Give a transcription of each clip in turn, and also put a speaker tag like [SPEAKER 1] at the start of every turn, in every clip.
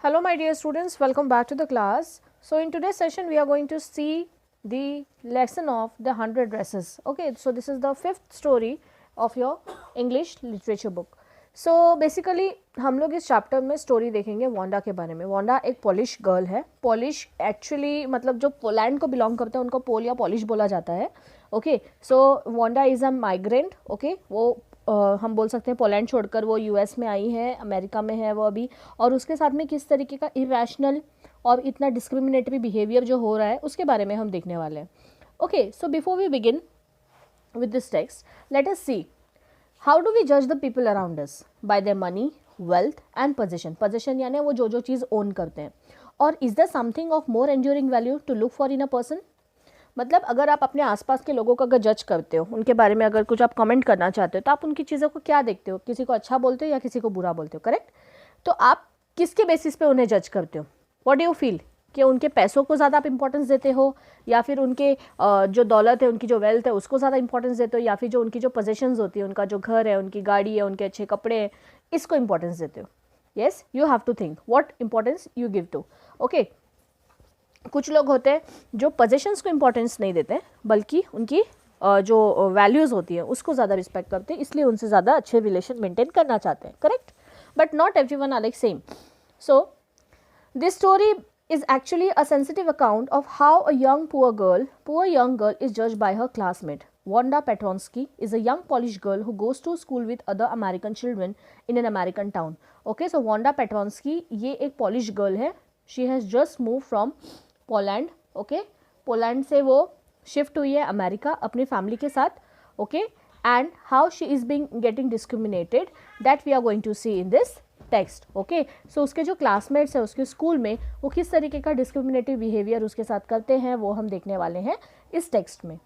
[SPEAKER 1] Hello my dear students, welcome back to the class. So in today's session we are going to see the lesson of the 100 dresses. Okay, so this is the fifth story of your English literature book. So basically हम लोग इस chapter में story देखेंगे Wanda के बारे में. Wanda एक Polish girl है. पोलिश एक्चुअली मतलब जो पोलैंड को बिलोंग करते हैं उनको पोल या पोलिश बोला जाता है. Okay, so Wanda is a migrant. Okay, वो हम बोल सकते हैं पोलैंड छोड़कर वो यूएस में आई है, अमेरिका में है वो अभी, और उसके साथ में किस तरीके का इरेशनल और इतना डिस्क्रिमिनेटरी बिहेवियर जो हो रहा है उसके बारे में हम देखने वाले हैं. Okay, so before we begin with this text, let us see how do we जज the people around us by their money, wealth and position. Position यानी वो जो चीज़ ओन करते हैं. और is there something of more enduring value to look for in a person. मतलब अगर आप अपने आसपास के लोगों को अगर जज करते हो, उनके बारे में अगर कुछ आप कमेंट करना चाहते हो, तो आप उनकी चीज़ों को क्या देखते हो? किसी को अच्छा बोलते हो या किसी को बुरा बोलते हो? करेक्ट. तो आप किसके बेसिस पे उन्हें जज करते हो? व्हाट डू यू फील कि उनके पैसों को ज़्यादा आप इंपॉर्टेंस देते हो, या फिर उनके जो दौलत है, उनकी जो वेल्थ है उसको ज़्यादा इंपॉर्टेंस देते हो, या फिर जो उनकी जो पोजेशंस होती है, उनका जो घर है, उनकी गाड़ी है, उनके अच्छे कपड़े हैं, इसको इंपॉर्टेंस देते हो? Yes, you have to think what importance you give to. Okay, कुछ लोग होते हैं जो पोजेशंस को इंपॉर्टेंस नहीं देते, बल्कि उनकी जो वैल्यूज़ होती है उसको ज़्यादा रिस्पेक्ट करते हैं, इसलिए उनसे ज़्यादा अच्छे रिलेशन मेंटेन करना चाहते हैं. Correct, but not everyone are like same. So this story is actually a sensitive account of how a poor young girl is judged by her classmate. Wanda Petronsky is a young Polish girl who goes to school with other American children in an American town. Okay, so Wanda Petronsky ये एक Polish girl है. She has just moved from Poland. Okay, Poland से वो shift हुई है America अपनी family के साथ. Okay, and how she is being getting discriminated, that we are going to see in this text. Okay, so उसके जो क्लासमेट्स हैं उसके स्कूल में वो किस तरीके का डिस्क्रिमिनेटिव बिहेवियर उसके साथ करते हैं वो हम देखने वाले हैं इस टेक्स्ट में.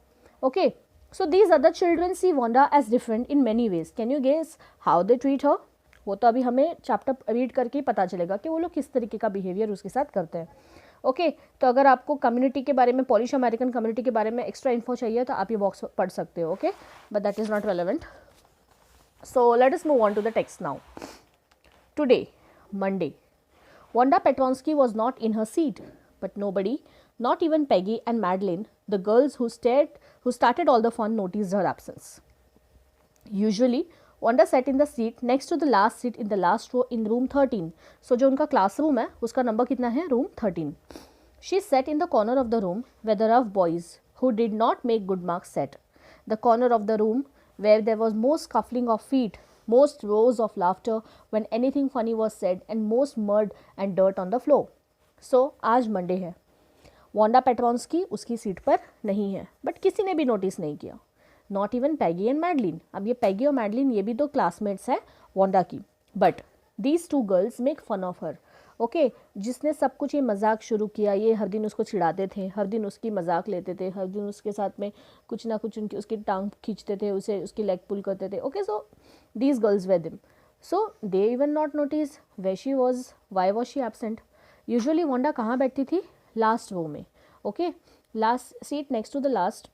[SPEAKER 1] Okay, so these other children see Wanda as different in many ways. Can you guess how they treat her? वो तो अभी हमें चैप्टर रीड करके ही पता चलेगा कि वो लोग किस तरीके का बिहेवियर उसके साथ करते हैं. ओके, तो अगर आपको कम्युनिटी के बारे में, पॉलिश अमेरिकन कम्युनिटी के बारे में एक्स्ट्रा इन्फो चाहिए तो आप ये बॉक्स पढ़ सकते हो. Okay, but that is not relevant. So let us move on to the text now. Today, Monday, Wanda Petronsky was not in her seat, but nobody, not even Peggy and Madeline, the girls who started all the fun, noticed her absence. Usually, Wanda sat in the seat next to the last seat in the last row in room 13. So, जो उनका classroom है, उसका number कितना है? Room 13. She sat in the corner of the room where the rough boys, who did not make good marks, sat. The corner of the room where there was most scuffling of feet, most roars of laughter when anything funny was said, and most mud and dirt on the floor. So, आज Monday है. Wanda पेट्रॉन्स्की उसकी seat पर नहीं है, but किसी ने भी notice नहीं किया. Not even Peggy and Madeline. अब ये पैगी और मैडलिन ये भी दो क्लासमेट्स हैं वांडा की, but these two girls make fun of her. Okay, जिसने सब कुछ ये मजाक शुरू किया, ये हर दिन उसको चिढ़ाते थे, हर दिन उसकी मजाक लेते थे, हर दिन उसके साथ में कुछ ना कुछ उसकी टांग खींचते थे, उसे उसकी लेग पुल करते थे. Okay, so these girls were them. So they even not notice where she was, why was she absent. Usually Wanda कहाँ बैठती थी? Last row में. Okay, last seat next to the last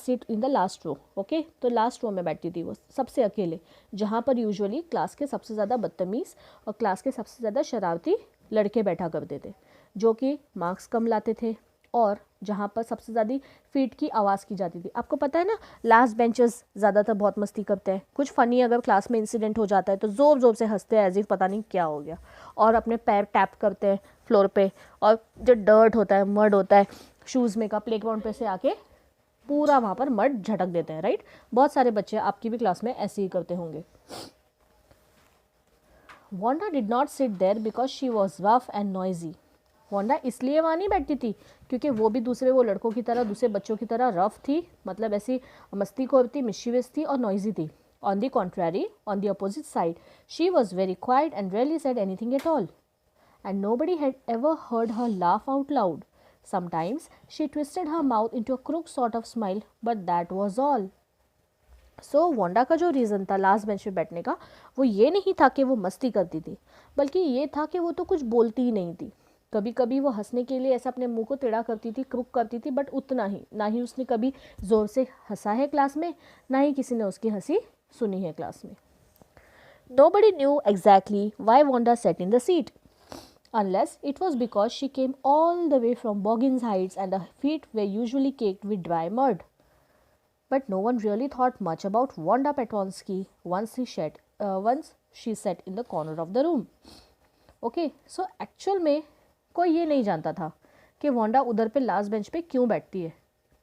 [SPEAKER 1] seat in the last row. Okay, तो last row में बैठती थी वो सबसे अकेले, जहाँ पर यूजुअली क्लास के सबसे ज़्यादा बदतमीज़ और क्लास के सबसे ज़्यादा शरारती लड़के बैठा करते थे, जो कि मार्क्स कम लाते थे और जहाँ पर सबसे ज़्यादा फीट की आवाज़ की जाती थी. आपको पता है ना, लास्ट बेंचर्स ज़्यादातर बहुत मस्ती करते हैं. कुछ फ़नी अगर क्लास में इंसिडेंट हो जाता है तो ज़ोर ज़ोर से हंसते हैं, एज इफ पता नहीं क्या हो गया, और अपने पैर टैप करते हैं फ्लोर पे, और जो डर्ट होता है, मड होता है शूज़ में का, प्ले ग्राउंड पे से आके पूरा वहाँ पर मड झटक देते हैं. राइट, बहुत सारे बच्चे आपकी भी क्लास में ऐसे ही करते होंगे. Wanda did not sit there because she was rough and noisy. Wanda इसलिए वहाँ नहीं बैठती थी क्योंकि वो भी वो लड़कों की तरह, दूसरे बच्चों की तरह रफ थी, मतलब ऐसी मस्तीखोर थी, मिशीवियस थी और नॉइजी थी. On the contrary, on the opposite side, she was very quiet and rarely said anything at all, and nobody had ever heard her laugh out loud. Sometimes she twisted her mouth into a crook sort of smile, but that was all. So Wanda का जो reason था last bench पे बैठने का, वो ये नहीं था कि वो मस्ती करती थी, बल्कि ये था कि वो तो कुछ बोलती ही नहीं थी. कभी कभी वो हंसने के लिए ऐसा अपने मुंह को टेढ़ा करती थी, क्रुक करती थी, बट उतना ही. ना ही उसने कभी ज़ोर से हंसा है क्लास में, ना ही किसी ने उसकी हंसी सुनी है क्लास में. Nobody knew exactly why Wanda sat in the seat. unless it was because she came all the way from Boggins Heights and her feet were usually caked with dry mud. But no one really thought much about Wanda Petronsky once she sat in the corner of the room. Okay, so actual में कोई ये नहीं जानता था कि Wanda उधर पे last bench पे क्यों बैठती है.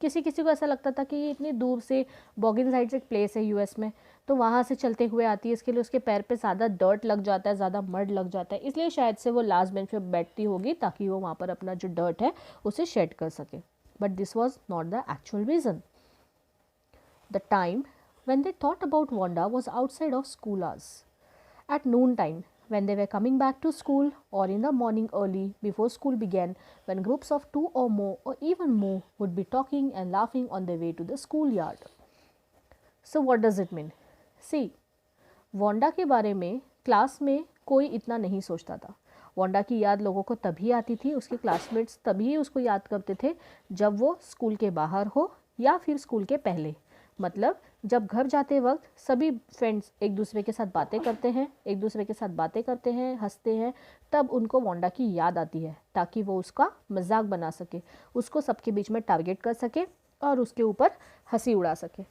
[SPEAKER 1] किसी किसी को ऐसा लगता था कि ये इतनी दूर से बॉगिन साइड से एक प्लेस है यूएस में, तो वहाँ से चलते हुए आती है, इसके लिए उसके पैर पे ज़्यादा डर्ट लग जाता है, ज़्यादा मड लग जाता है, इसलिए शायद से वो लास्ट बेंच पे बैठती होगी ताकि वो वहाँ पर अपना जो डर्ट है उसे शेड कर सके. But this was not the actual reason. The time when they thought about Wanda was outside of school hours. At noon time, when they were coming back to school, or in the morning early before school began, when groups of 2 or more or even more would be talking and laughing on their way to the schoolyard. So what does it mean? See, Wanda के बारे में class में कोई इतना नहीं सोचता था. Wanda की याद लोगों को तभी आती थी, उसके क्लासमेट्स तभी उसको याद करते थे जब वो स्कूल के बाहर हो या फिर स्कूल के पहले. मतलब जब घर जाते वक्त सभी फ्रेंड्स एक दूसरे के साथ बातें करते हैं, हंसते हैं, तब उनको वांडा की याद आती है ताकि वो उसका मजाक बना सके, उसको सबके बीच में टारगेट कर सके और उसके ऊपर हंसी उड़ा सके.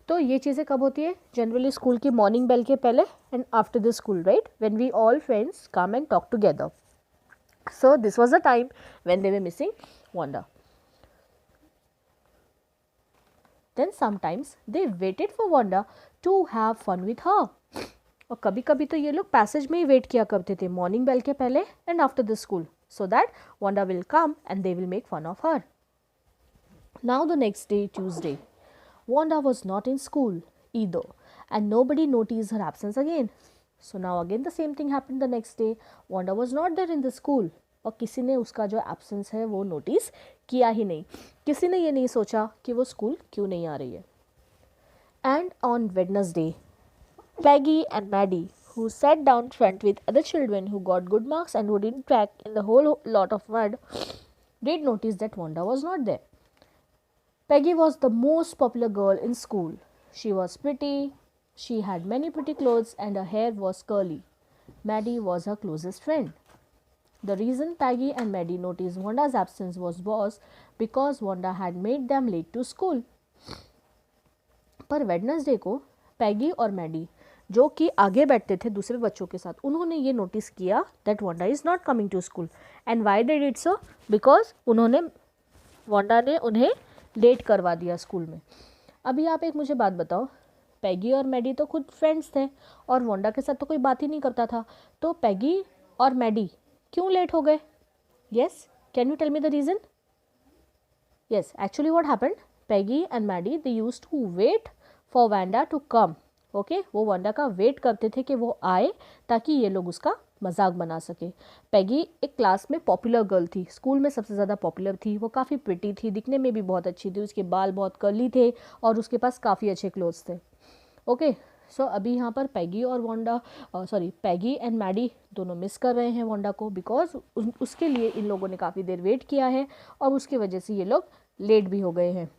[SPEAKER 1] तो ये चीज़ें कब होती है? जनरली स्कूल की मॉर्निंग बेल के पहले and after the school, right, when we all friends come and talk together. So this was the time when they were missing Wanda. Then sometimes they waited for Wanda to have fun with her. और कभी कभी तो ये लोग passage में ही wait किया करते थे मॉर्निंग बेल के पहले and after the school, so that Wanda will come and they will make fun of her. Now the next day, Tuesday, Wanda was not in school either and nobody noticed her absence again. So now again the same thing happened the next day. Wanda was not there in the school और किसी ने उसका जो absence है वो notice किया ही नहीं. किसी ने ये नहीं सोचा कि वो स्कूल क्यों नहीं आ रही है. And on Wednesday, Peggy and Maddie, who sat down front with other children who got good marks and who didn't track in the whole lot of mud, did notice that Wanda was not there. Peggy was the most popular girl in school. She was pretty, she had many pretty clothes and her hair was curly. Maddie was her closest friend. The reason Peggy and Maddie noticed Wanda's absence was because Wanda had made them late to school. पर Wednesday को पैगी और Maddie, जो कि आगे बैठते थे दूसरे बच्चों के साथ, उन्होंने ये नोटिस किया that Wanda is not coming to school. And why they did so? Because Wanda ने उन्हें लेट करवा दिया स्कूल में. अभी आप एक मुझे बात बताओ, पैगी और मैडी तो खुद फ्रेंड्स थे और वांडा के साथ तो कोई बात ही नहीं करता था, तो पैगी और मैडी क्यों लेट हो गए? Yes, can you tell me the reason? Yes, actually what happened, Peggy and Maddie they used to wait for Wanda to come. Okay, वो वांडा का वेट करते थे कि वो आए ताकि ये लोग उसका मजाक बना सके. पैगी एक क्लास में पॉपुलर गर्ल थी, स्कूल में सबसे ज़्यादा पॉपुलर थी. वो काफ़ी प्रिटी थी, दिखने में भी बहुत अच्छी थी, उसके बाल बहुत कर्ली थे और उसके पास काफ़ी अच्छे क्लोथ्स थे. ओके, सो अभी यहाँ पर पैगी एंड मैडी दोनों मिस कर रहे हैं वांडा को, बिकॉज उसके लिए इन लोगों ने काफ़ी देर वेट किया है और उसकी वजह से ये लोग लेट भी हो गए हैं.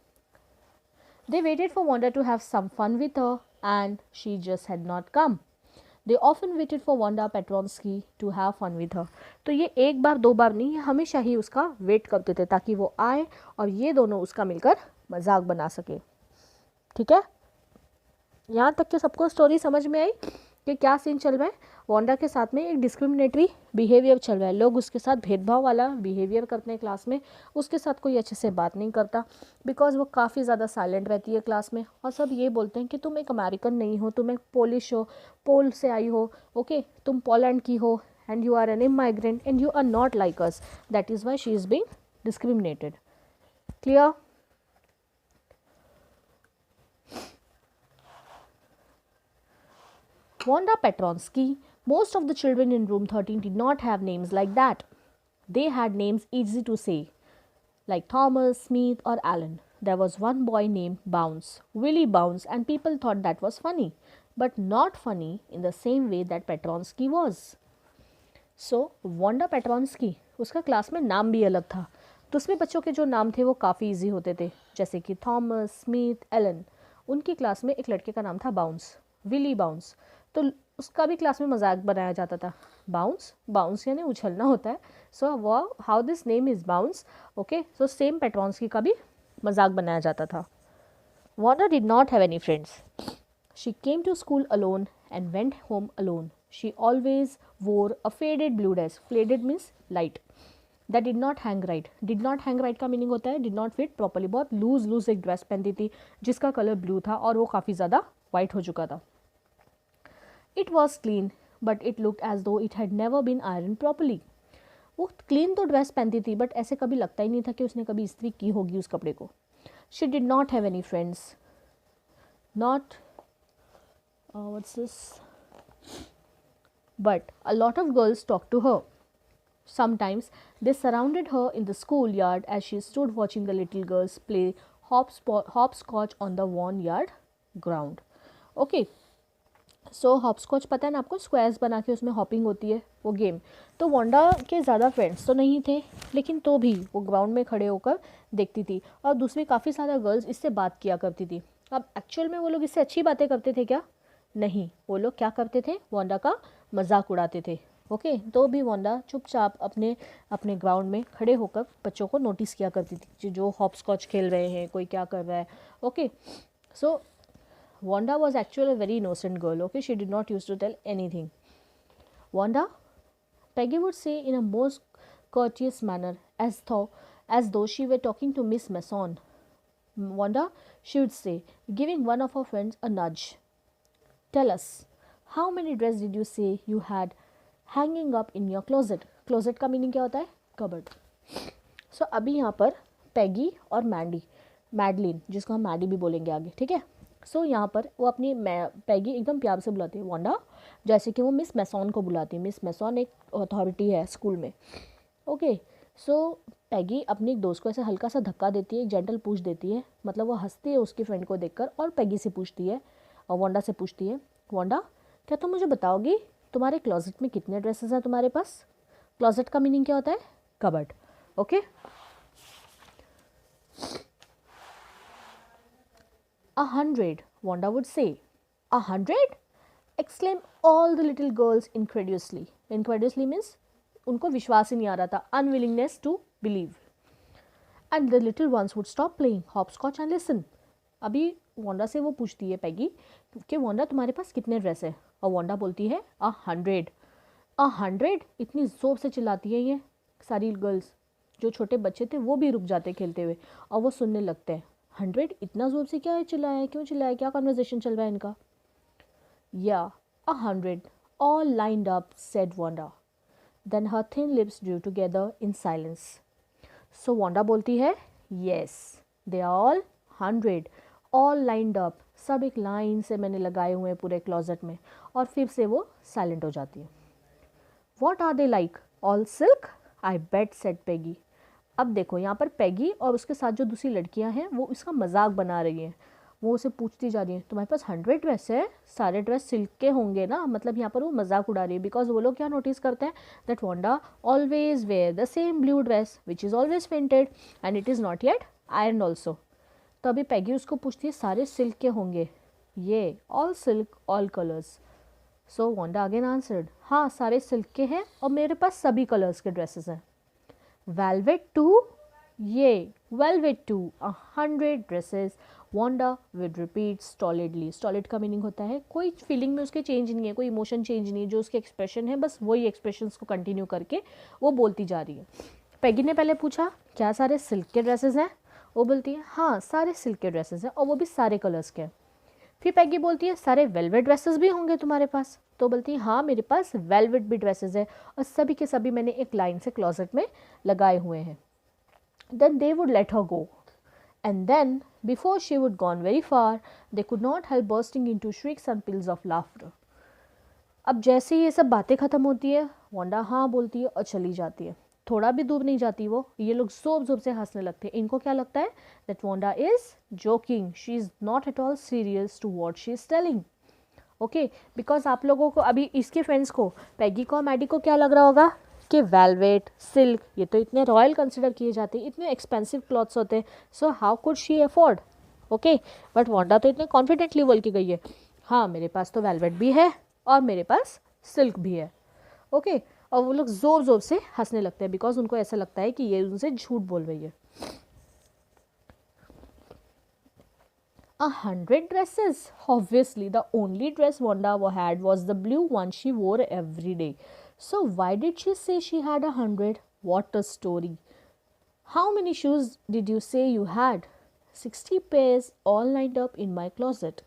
[SPEAKER 1] They waited for Wanda to have some fun with her and she just had not come. They often waited for Wanda Petronsky to have fun with her. तो ये एक बार दो बार नहीं, हमेशा ही उसका वेट करते थे ताकि वो आए और ये दोनों उसका मिलकर मजाक बना सके. ठीक है, यहाँ तक के सबको स्टोरी समझ में आई कि क्या सीन चल रहा है. वांडा के साथ में एक डिस्क्रिमिनेटरी बिहेवियर चल रहा है, लोग उसके साथ भेदभाव वाला बिहेवियर करते हैं क्लास में, उसके साथ कोई अच्छे से बात नहीं करता बिकॉज वो काफ़ी ज़्यादा साइलेंट रहती है क्लास में. और सब ये बोलते हैं कि तुम एक अमेरिकन नहीं हो, तुम एक पोलिश हो, पोल से आई हो, ओके, तुम पोलैंड की हो and you are an immigrant and you are not like us. That is why she is being discriminated. Clear? Wanda Petronsky, most of the children in room 13 did not have names like that. They had names easy to say, like Thomas, Smith or Alan. There was one boy named Bounce, Willie Bounce, and people thought that was funny, but not funny in the same way that Petronsky was. So, Wanda Petronsky, उसका class में नाम भी अलग था. दूसरे बच्चों के जो नाम थे वो काफ़ी ईजी होते थे, जैसे कि थॉमस, स्मिथ, एलन. उनकी क्लास में एक लड़के का नाम था बाउंस, विली बाउंस, तो उसका भी क्लास में मजाक बनाया जाता था. बाउंस, बाउंस यानी उछलना होता है. सो वो how this name is bounce. Okay, so same Petronsky का भी मजाक बनाया जाता था. Wanda did not have any friends. She came to school alone and went home alone. She always wore a faded blue dress. Faded means light. That did not hang right. Did not hang right का meaning होता है did not fit properly. बहुत loose एक dress पहनती थी जिसका colour blue था और वो काफ़ी ज़्यादा वाइट हो चुका था. It was clean, but it looked as though it had never been ironed properly. वो क्लीन तो ड्रेस पहनती थी बट ऐसे कभी लगता ही नहीं था कि उसने कभी इस्त्री की होगी उस कपड़े को. She did not have any friends. Not what's this? But a lot of girls talked to her. Sometimes they surrounded her in the schoolyard as she stood watching the little girls play hopscotch on the worn yard ground. Okay. So hopscotch पता है ना आपको, squares बना के उसमें hopping होती है वो गेम. तो वांडा के ज़्यादा फ्रेंड्स तो नहीं थे लेकिन तो भी वो ग्राउंड में खड़े होकर देखती थी और दूसरी काफ़ी सारा गर्ल्स इससे बात किया करती थी. अब एक्चुअल में वो लोग इससे अच्छी बातें करते थे क्या? नहीं, वो लोग क्या करते थे, वांडा का मजाक उड़ाते थे. ओके, तो भी वांडा चुपचाप अपने अपने ग्राउंड में खड़े होकर बच्चों को नोटिस किया करती थी जो हॉपस्कॉच खेल रहे हैं, कोई क्या कर रहा है. Okay, so Wanda was actually a very innocent girl. Okay, she did not used to tell anything. Wanda, Peggy would say in a most courteous manner, as though she were talking to Miss Mason. Wanda, she would say, giving one of her friends a nudge. Tell us, how many dresses did you say you had hanging up in your closet? Closet का meaning क्या होता है? Cupboard. So अभी यहाँ पर Peggy और Madeline, जिसको हम मैडी भी बोलेंगे आगे, ठीक है. सो यहाँ पर वो अपनी पैगी एकदम प्यार से बुलाती है वांडा, जैसे कि वो मिस मैसॉन को बुलाती है. मिस मैसॉन एक अथॉरिटी है स्कूल में. ओके, सो पैगी अपनी एक दोस्त को ऐसे हल्का सा धक्का देती है, एक जेंटल पूछ देती है, मतलब वो हंसती है उसकी फ्रेंड को देखकर और पैगी से पूछती है और वांडा से पूछती है, वांडा क्या तुम मुझे बताओगी तुम्हारे क्लोजेट में कितने ड्रेसेस हैं तुम्हारे पास? क्लोजेट का मीनिंग क्या होता है? Cupboard. Okay, 100, Wanda would say. 100? Exclaimed all the little girls incredulously. Incredulously means उनको विश्वास ही नहीं आ रहा था. Unwillingness to believe. And the little ones would stop playing hopscotch and listen. अभी वांडा से वो पूछती है पैगी कि वांडा तुम्हारे पास कितने ड्रेस है? और वांडा बोलती है 100. 100? इतनी जोर से चिल्लाती है ये सारी गर्ल्स. जो छोटे बच्चे थे वो भी रुक जाते खेलते हुए और वो सुनने लगते हैं. 100? इतना जोर से क्या चिल्लाया है, क्यों चिल्लाया, क्या कन्वर्सेशन चल रहा है इनका? या 100 all lined up, said Wanda. Then her thin lips drew together in silence. So Wanda बोलती है yes, they are all 100 all lined up. सब एक लाइन से मैंने लगाए हुए हैं पूरे क्लोजेट में. और फिर से वो साइलेंट हो जाती है. What are they like? All silk? I bet, said Peggy. अब देखो यहाँ पर पैगी और उसके साथ जो दूसरी लड़कियाँ हैं वो इसका मजाक बना रही हैं. वो उसे पूछती जा रही है तुम्हारे पास 100 ड्रेस है, सारे ड्रेस सिल्क के होंगे ना. मतलब यहाँ पर वो मजाक उड़ा रही है बिकॉज वो लोग क्या नोटिस करते हैं that Wanda always wear the same blue dress which is always printed and it is not yet iron also. तो अभी पैगी उसको पूछती है सारे सिल्क के होंगे? ये ऑल सिल्क ऑल कलर्स. सो वांडा अगेन आंसर्ड, हाँ सारे सिल्क के हैं और मेरे पास सभी कलर्स के ड्रेसेस हैं. Velvet too? Yay, velvet too. 100 dresses. Wanda would repeat stolidly. Stolid का मीनिंग होता है कोई फीलिंग में उसके चेंज नहीं है, कोई इमोशन चेंज नहीं है, जो उसके एक्सप्रेशन है बस वही एक्सप्रेशंस को कंटिन्यू करके वो बोलती जा रही है. पैगी ने पहले पूछा क्या सारे सिल्क के ड्रेसेस हैं? वो बोलती है हाँ सारे सिल्क के ड्रेसेस हैं और वो भी सारे कलर्स के हैं. फिर पैगी बोलती है सारे वेलवेट ड्रेसेस भी होंगे तुम्हारे पास? तो बोलती है हाँ मेरे पास वेलवेट भी ड्रेसेस है और सभी के सभी मैंने एक लाइन से क्लोजेट में लगाए हुए हैं. Then they would let her go and then before she would gone very far they could not help bursting into shrieks and peals of laughter. अब जैसे ही ये सब बातें ख़त्म होती है वांडा हाँ बोलती है और चली जाती है. थोड़ा भी दूर नहीं जाती वो. ये लोग जोर से हंसने लगते हैं. इनको क्या लगता है that Wanda is joking, she is not at all serious to what she is telling. Okay, because आप लोगों को अभी इसके फ्रेंड्स को पैगी को और मैडी को क्या लग रहा होगा कि वेलवेट सिल्क ये तो इतने रॉयल कंसिडर किए जाते हैं, इतने एक्सपेंसिव क्लॉथ्स होते हैं, so how could she afford. Okay, but Wanda तो इतने कॉन्फिडेंटली बोल के गई है हाँ मेरे पास तो वेलवेट भी है और मेरे पास सिल्क भी है. ओके और वो लोग ज़ोर ज़ोर से हंसने लगते हैं बिकॉज उनको ऐसा लगता है कि ये उनसे झूठ बोल रही है. 100 dresses. Obviously, the only dress Wanda had was the blue one she wore every day. So, why did she say she had 100? What a story. How many shoes did you say you had? 60 pairs, all lined up in my closet.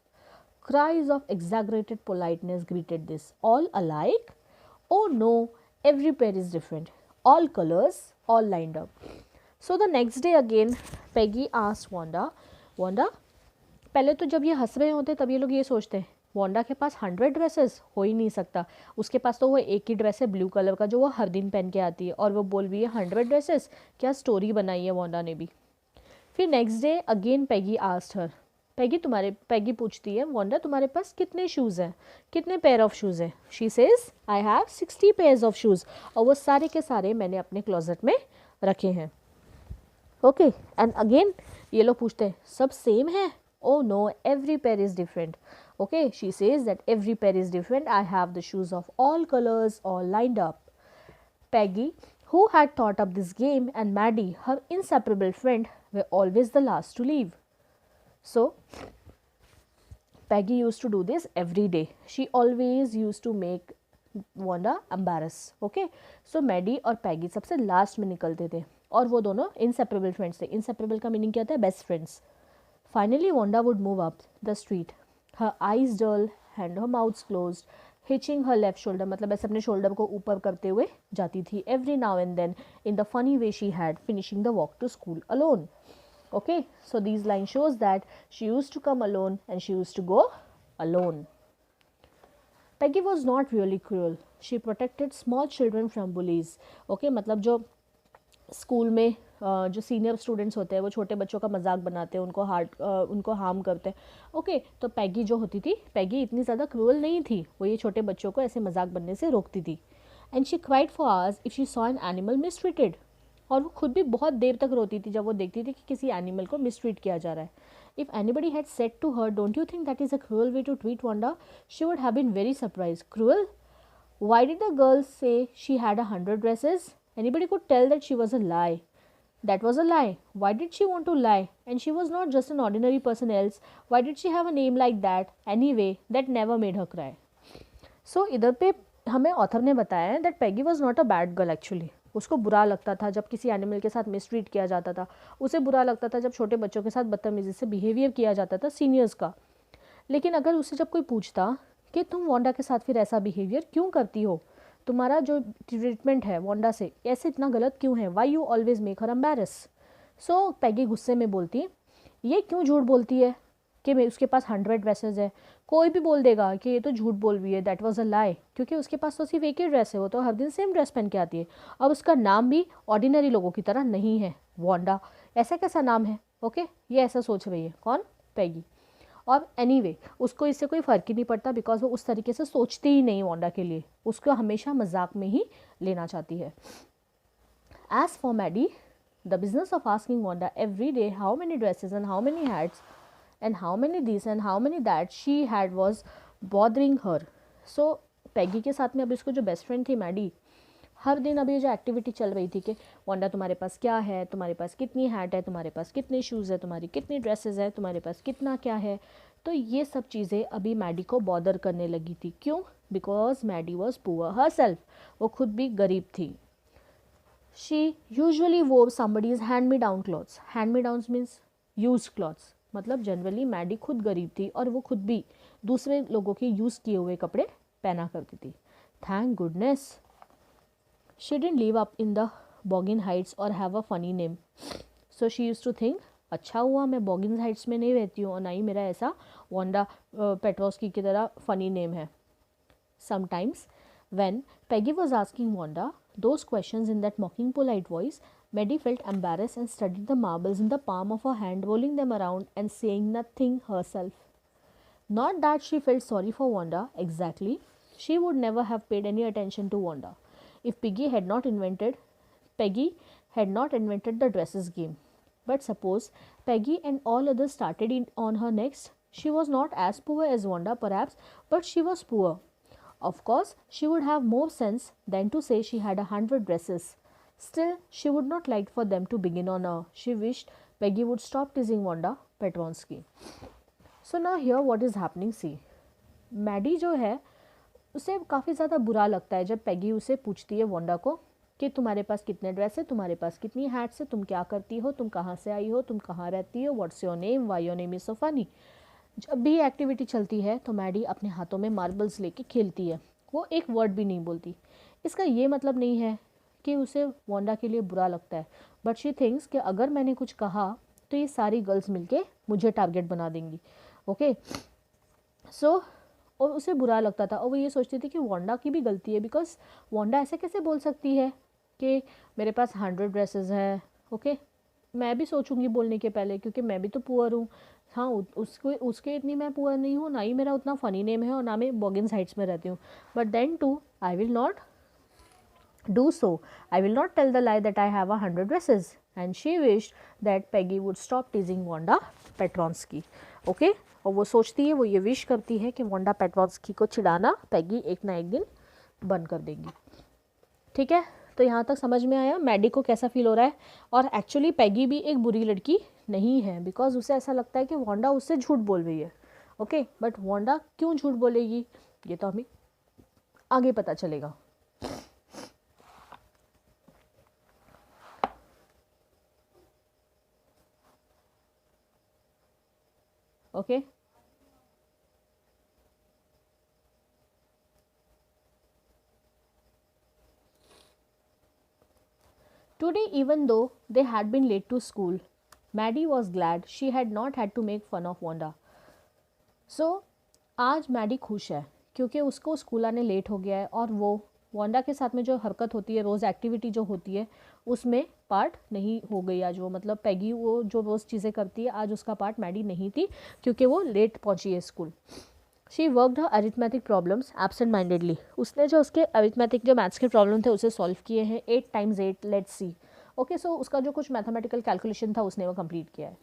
[SPEAKER 1] Cries of exaggerated politeness greeted this. All alike? Oh no, every pair is different. All colors, all lined up. So, the next day again, Peggy asked Wanda, Wanda, पहले तो जब ये हंस रहे होते तब ये लोग ये सोचते हैं वांडा के पास 100 ड्रेसेस हो ही नहीं सकता, उसके पास तो वो एक ही ड्रेस है ब्लू कलर का जो वो हर दिन पहन के आती है और वो बोल रही है 100 ड्रेसेस, क्या स्टोरी बनाई है वांडा ने भी. फिर नेक्स्ट डे अगेन पैगी आस्क्ड हर, पैगी पूछती है वांडा तुम्हारे पास कितने शूज़ हैं, कितने पेयर ऑफ शूज़ हैं. She says I have 60 pairs of shoes और वो सारे के सारे मैंने अपने क्लोजेट में रखे हैं. ओके एंड अगेन ये लोग पूछते हैं सब सेम है. Oh no, every pair is different. Okay, she says that every pair is different. I have the shoes of all colors, all lined up. Peggy, who had thought up this game, and Maddie, her inseparable friend, were always the last to leave. So, Peggy used to do this every day. She always used to make Wanda embarrass. Okay, so Maddie और Peggy सबसे last में निकलते थे और वो दोनों inseparable friends थे. Inseparable का मीनिंग क्या होता है? Best friends. Finally, Wanda would move up the street, her eyes dull and her mouth closed, hitching her left shoulder. मतलब ऐसे अपने shoulder को ऊपर करते हुए जाती थी every now and then in the funny way she had, finishing the walk to school alone. Okay, so these lines shows that she used to come alone and she used to go alone. Peggy was not really cruel. She protected small children from bullies. Okay, मतलब जो school में जो senior students होते हैं वो छोटे बच्चों का मजाक बनाते हैं, उनको हार्म करते हैं. ओके तो पैगी जो होती थी, पैगी इतनी ज़्यादा क्रूअल नहीं थी, वो ये छोटे बच्चों को ऐसे मजाक बनने से रोकती थी. And she cried for hours if she saw an animal mistreated. और वो खुद भी बहुत देर तक रोती थी जब वो देखती थी कि किसी एनिमल को मिसट्रीट किया जा रहा है. If anybody had said to her don't you think that is a cruel way to treat Wanda, she would have been very surprise. Cruel? Why did the girl say she had 100 dresses? Anybody could tell that she was a lie. That was a lie. Why did she want to lie? And she was not just an ordinary person else. Why did she have a name like that? Anyway, that never made her cry. So, इधर पे हमें author ने बताया है that Peggy was not a bad girl actually. उसको बुरा लगता था जब किसी एनिमल के साथ मिसट्रीट किया जाता था, उसे बुरा लगता था जब छोटे बच्चों के साथ बदतमीजी से बिहेवियर किया जाता था सीनियर्स का. लेकिन अगर उसे जब कोई पूछता कि तुम वांडा के साथ फिर ऐसा बिहेवियर क्यों करती हो, तुम्हारा जो ट्रीटमेंट है वांडा से ऐसे इतना गलत क्यों है, why you always make her embarrass. So Peggy गुस्से में बोलती, ये क्यों झूठ बोलती है कि मैं उसके पास 100 ड्रेसेस है. कोई भी बोल देगा कि ये तो झूठ बोल रही है, दैट वाज अ लाई, क्योंकि उसके पास तो सिर्फ एक ही ड्रेस है, वो तो हर दिन सेम ड्रेस पहन के आती है. अब उसका नाम भी ऑर्डिनरी लोगों की तरह नहीं है वांडा. ऐसा कैसा नाम है? ओके ये ऐसा सोच रही है. कौन? पैगी. और एनीवे उसको इससे कोई फ़र्क ही नहीं पड़ता बिकॉज वो उस तरीके से सोचती ही नहीं वांडा के लिए, उसको हमेशा मजाक में ही लेना चाहती है. As for Maddie, the business of asking Wanda every day how many dresses and how many hats and how many this and how many that she had was bothering her. So Peggy के साथ में अब इसको जो best friend थी Maddie, हर दिन अभी जो एक्टिविटी चल रही थी कि वांडा तुम्हारे पास क्या है, तुम्हारे पास कितनी हैट है, तुम्हारे पास कितने शूज़ है, तुम्हारी कितनी ड्रेसेस है, तुम्हारे पास कितना क्या है. तो ये सब चीज़ें अभी मैडी को बॉदर करने लगी थी. क्यों? Because Maddie was poor herself, वो खुद भी गरीब थी. She usually wore somebody's hand me down clothes. Hand me down means use clothes, मतलब जनरली मैडी खुद गरीब थी और वो खुद भी दूसरे लोगों के यूज़ किए हुए कपड़े पहना करती थी. Thank goodness she didn't live up in the Boggin Heights or have a funny name. So she used to think, अच्छा हुआ मैं बॉगिन हाइट्स में नहीं रहती हूँ और ना ही मेरा ऐसा वांडा पेट्रोस्की की तरह फनी नेम है. Sometimes when Peggy was asking Wanda those questions in that mocking polite voice, Maddie felt embarrassed and studied the marbles in the palm of her hand, rolling them around and saying nothing herself. Not that she felt sorry for Wanda exactly. She would never have paid any attention to Wanda if Peggy had not invented the dresses game. But suppose Peggy and all others started on her next. She was not as poor as Wanda perhaps, but she was poor. Of course, she would have more sense than to say she had 100 dresses. Still, she would not like for them to begin on her. She wished Peggy would stop teasing Wanda Petronsky. So now here what is happening, see. Maddie जो है उसे काफ़ी ज़्यादा बुरा लगता है जब पैगी उसे पूछती है वोंडा को कि तुम्हारे पास कितने ड्रेस है, तुम्हारे पास कितनी हैट्स है, तुम क्या करती हो, तुम कहाँ से आई हो, तुम कहाँ रहती हो, what's your name, why your name is so funny. जब भी एक्टिविटी चलती है तो मैडी अपने हाथों में मार्बल्स लेके खेलती है, वो एक वर्ड भी नहीं बोलती। इसका ये मतलब नहीं है कि उसे वोंडा के लिए बुरा लगता है, बट शी थिंक्स कि अगर मैंने कुछ कहा तो ये सारी गर्ल्स मिलके मुझे टारगेट बना देंगी। ओके सो और उसे बुरा लगता था और वो ये सोचती थी कि वोंडा की भी गलती है, बिकॉज वोंडा ऐसे कैसे बोल सकती है कि मेरे पास 100 ड्रेसेस हैं। ओके मैं भी सोचूंगी बोलने के पहले, क्योंकि मैं भी तो पुअर हूँ। हाँ उसके इतनी मैं पुअर नहीं हूँ, ना ही मेरा उतना फ़नी नेम है और ना मैं बॉगिन्स हाइट्स में रहती हूँ, but then too I will not do so. I will not tell the lie that I have 100 dresses. And she wished that Peggy would stop teasing Wanda Petronsky. Okay? और वो सोचती है, वो ये विश करती है कि वोंडा पेट्रोन्स्की को चिढ़ाना पैगी एक ना एक दिन बंद कर देगी। ठीक है, तो यहाँ तक समझ में आया मैडी को कैसा फील हो रहा है। और एक्चुअली पैगी भी एक बुरी लड़की नहीं है, बिकॉज उसे ऐसा लगता है कि वोंडा उससे झूठ बोल रही है। ओके बट वोंडा क्यों झूठ बोलेगी ये तो हमें आगे पता चलेगा। Okay. Today, even though they had been late to school, Maddie was glad she had not had to make fun of Wanda. So, आज मैडी खुश है क्योंकि उसको स्कूल आने लेट हो गया है और वो वांडा के साथ में जो हरकत होती है, रोज़ एक्टिविटी जो होती है, उसमें पार्ट नहीं हो गई आज वो। मतलब पैगी वो जो रोज़ चीज़ें करती है आज उसका पार्ट मैडी नहीं थी क्योंकि वो लेट पहुंची है school. She worked her arithmetic problems absent mindedly. उसने जो उसके अरिथमेटिक जो मैथ्स के प्रॉब्लम थे उसे सॉल्व किए हैं। 8 × 8 लेट्स सी। ओके सो उसका जो कुछ मैथमेटिकल कैलकुलेशन था उसने वो कंप्लीट किया है।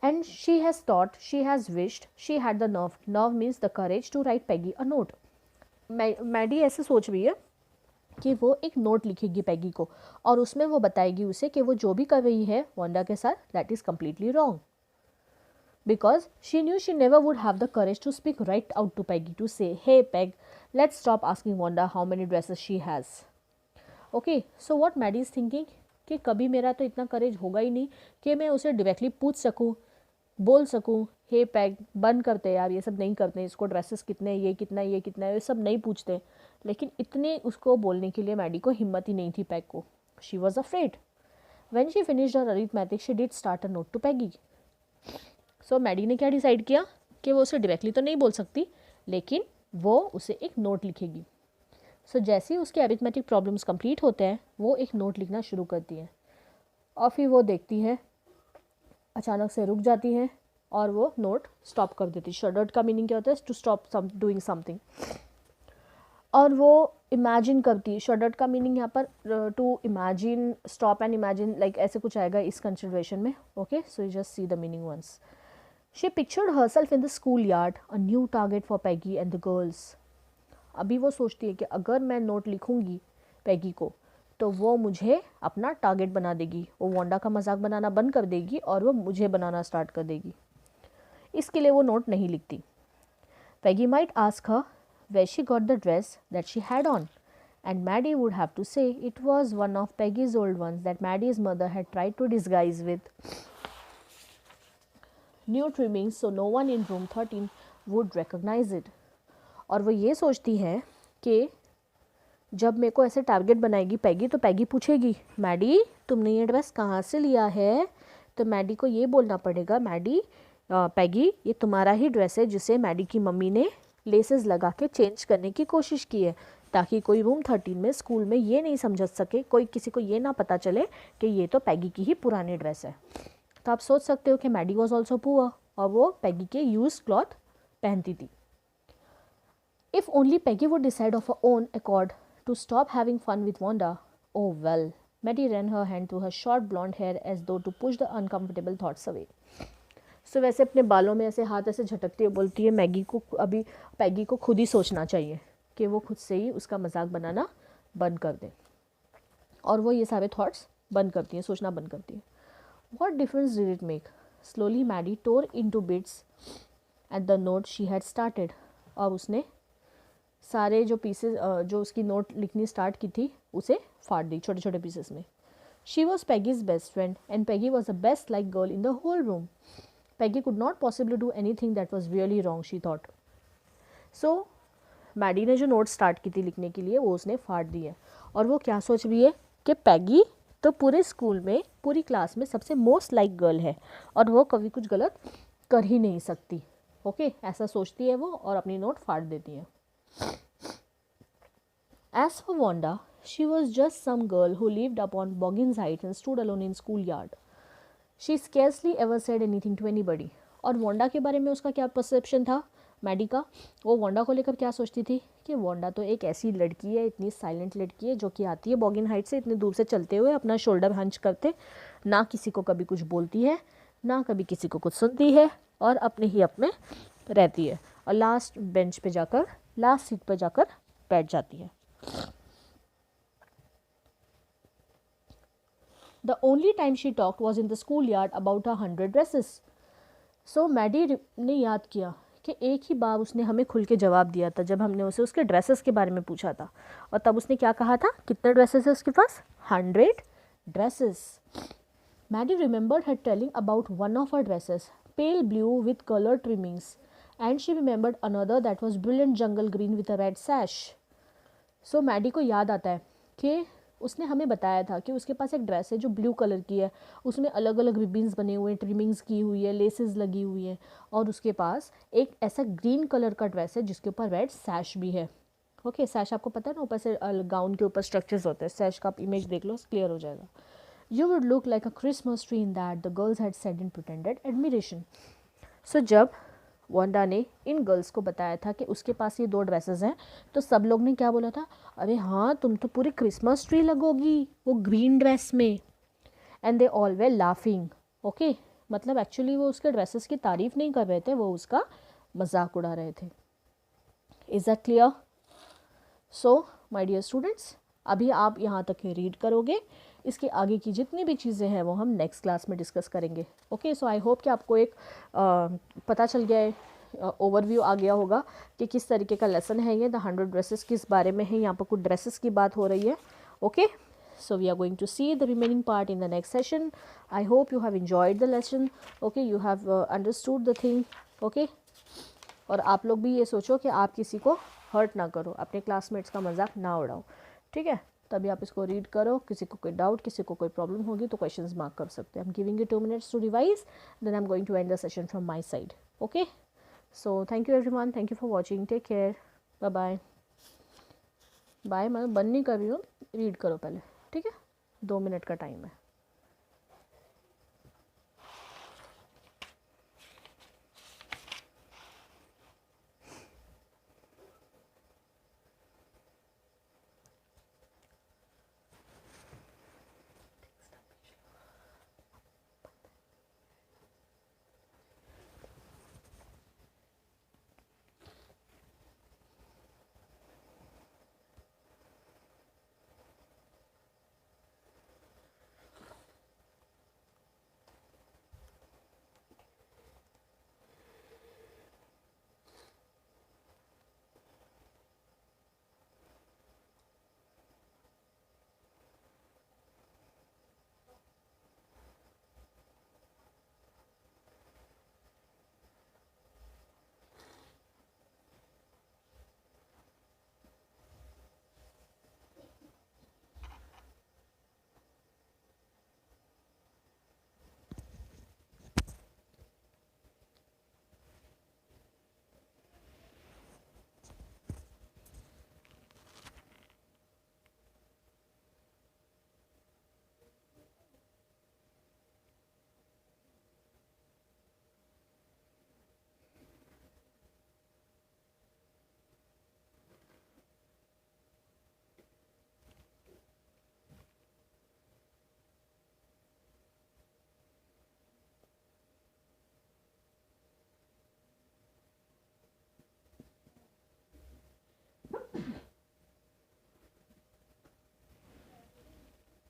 [SPEAKER 1] And she has thought, she has wished, she had the nerve. Nerve means the courage to write Peggy a note. Maddie ऐसे सोच रही है कि वो एक नोट लिखेगी पैगी को और उसमें वो बताएगी उसे कि वो जो भी कर रही है वांडा के साथ that is completely wrong, because she knew she never would have the courage to speak right out to Peggy to say hey Peg let's stop asking Wanda how many dresses she has. Okay so what Maddie is thinking कि कभी मेरा तो इतना करेज होगा ही नहीं कि मैं उसे डायरेक्टली पूछ सकूँ, बोल सकूँ हे पैग बंद करते यार, ये सब नहीं करते, इसको ड्रेसेस कितने, ये कितना, ये कितना है, ये सब नहीं पूछते। लेकिन इतने उसको बोलने के लिए मैडी को हिम्मत ही नहीं थी पैग को। She was afraid. When she finished her arithmetic she did start a note to Peggy. So Maddie ने क्या डिसाइड किया कि वो उसे डायरेक्टली तो नहीं बोल सकती लेकिन वो उसे एक नोट लिखेगी। सो जैसे ही उसके अरिथमेटिक प्रॉब्लम्स कंप्लीट होते हैं वो एक नोट लिखना शुरू करती है और फिर वो देखती है अचानक से रुक जाती है और वो नोट स्टॉप कर देती। शडर्ड का मीनिंग क्या होता है? To stop doing something. और वो इमेजिन करती है। शडर्ड का मीनिंग यहाँ पर to imagine, stop and imagine like ऐसे कुछ आएगा इस कंसिडरेशन में। Okay so you just see the meaning once. She pictured herself in the school yard, a new target for Peggy and the girls. अभी वो सोचती है कि अगर मैं नोट लिखूंगी पैगी को तो वो मुझे अपना टारगेट बना देगी, वो वांडा का मजाक बनाना बंद कर देगी और वो मुझे बनाना स्टार्ट कर देगी। इसके लिए वो नोट नहीं लिखती। Peggy might ask her where she got the dress that she had on, and Maddie would have to say it was one of Peggy's old ones that Maddie's mother had tried to disguise with new trimmings so no one in room 13 would recognize it. और वो ये सोचती है कि जब मेरे को ऐसे टारगेट बनाएगी पैगी तो पैगी पूछेगी मैडी तुमने ये ड्रेस कहाँ से लिया है, तो मैडी को ये बोलना पड़ेगा मैडी पैगी ये तुम्हारा ही ड्रेस है जिसे मैडी की मम्मी ने लेसेस लगा के चेंज करने की कोशिश की है, ताकि कोई रूम 13 में स्कूल में ये नहीं समझ सके, कोई किसी को ये ना पता चले कि ये तो पैगी की ही पुरानी ड्रेस है। तो आप सोच सकते हो कि मैडी वॉज ऑल्सो पुअर और वो पैगी के यूज क्लॉथ पहनती थी। If only Peggy would decide of her own accord to stop having fun with Wanda, oh well, Maddie ran her hand through her short blonde hair as though to push the uncomfortable thoughts away. सो वैसे अपने बालों में ऐसे हाथ ऐसे झटकती हुई बोलती है मैगी को, अभी पैगी को खुद ही सोचना चाहिए कि वो खुद से ही उसका मजाक बनाना बंद कर दे, और वो ये सारे थॉट्स बंद करती है, सोचना बंद करती है. What difference did it make? Slowly Maddie tore into bits at the note she had started. और उसने सारे जो पीसेस जो उसकी नोट लिखनी स्टार्ट की थी उसे फाड़ दी छोटे छोटे पीसेस में. She was Peggy's best friend and Peggy was the best liked girl in the whole room. Peggy could not possibly do anything that was really wrong, she thought. So Maddie ने जो note start की थी लिखने के लिए वो उसने फाड़ दी है, और वो क्या सोच रही है कि पैगी तो पूरे स्कूल में पूरी क्लास में सबसे मोस्ट लाइक गर्ल है और वो कभी कुछ गलत कर ही नहीं सकती. ओके, ऐसा सोचती है वो और अपनी नोट फाड़ देती है. As for Wanda, she was just some girl who lived up on Boggins Heights and stood alone in schoolyard. She scarcely ever said anything to anybody. और वांडा के बारे में उसका क्या परसेप्शन था मैडी का? वो वांडा को लेकर क्या सोचती थी कि वांडा तो एक ऐसी लड़की है, इतनी साइलेंट लड़की है जो कि आती है बॉगिन हाइट से इतनी दूर से चलते हुए अपना शोल्डर हंच करते, ना किसी को कभी कुछ बोलती है ना कभी किसी को कुछ सुनती है और अपने ही अपने रहती है और लास्ट बेंच पे जाकर लास्ट सीट पर जाकर बैठ जाती है. The only time she talked was in the schoolyard about 100 dresses. So Maddie ने याद किया कि एक ही बार उसने हमें खुल के जवाब दिया था जब हमने उसे उसके ड्रेसेस के बारे में पूछा था, और तब उसने क्या कहा था, कितने ड्रेसेस है उसके पास, 100 dresses. Maddie remembered her telling about one of her dresses, pale blue with colour trimmings, and she remembered another that was brilliant jungle green with a red sash. So Maddie को याद आता है कि उसने हमें बताया था कि उसके पास एक ड्रेस है जो ब्लू कलर की है, उसमें अलग अलग रिबन्स बने हुए हैं, ट्रिमिंग्स की हुई है, लेसेस लगी हुई हैं, और उसके पास एक ऐसा ग्रीन कलर का ड्रेस है जिसके ऊपर रेड सैश भी है. ओके, सैश आपको पता है ना, ऊपर से गाउन के ऊपर स्ट्रक्चर्स होते हैं. सैश का आप इमेज देख लो, क्लियर हो जाएगा. You would look like a Christmas tree in that, the girls had said in pretended admiration. So जब वांडा ने इन गर्ल्स को बताया था कि उसके पास ये 2 ड्रेसेस हैं, तो सब लोग ने क्या बोला था, अरे हाँ तुम तो पूरी क्रिसमस ट्री लगोगी वो ग्रीन ड्रेस में. And they all way laughing. Okay, मतलब एक्चुअली वो उसके ड्रेसेस की तारीफ नहीं कर रहे थे, वो उसका मजाक उड़ा रहे थे. Is that clear? So my dear students, अभी आप यहाँ तक रीड करोगे, इसके आगे की जितनी भी चीज़ें हैं वो हम नेक्स्ट क्लास में डिस्कस करेंगे. ओके, सो आई होप कि आपको एक पता चल गया है, ओवरव्यू आ गया होगा कि किस तरीके का लेसन है ये. द 100 ड्रेसेस किस बारे में है, यहाँ पर कुछ ड्रेसेस की बात हो रही है. Okay, so we are going to see the remaining part in the next session. I hope you have enjoyed the lesson. Okay, you have understood the thing. Okay, और आप लोग भी ये सोचो कि आप किसी को हर्ट ना करो, अपने क्लासमेट्स का मजाक ना उड़ाओ. ठीक है, तभी आप इसको रीड करो. किसी को कोई डाउट, किसी को कोई प्रॉब्लम होगी तो क्वेश्चंस मार्क कर सकते हैं. I am giving you 2 minutes to revise, then I am going to end the session from my side. Okay, so thank you everyone, thank you for watching, take care, bye bye. Bye, मैं बंद नहीं कर रही हूँ, read करो पहले. ठीक है, 2 मिनट का टाइम है.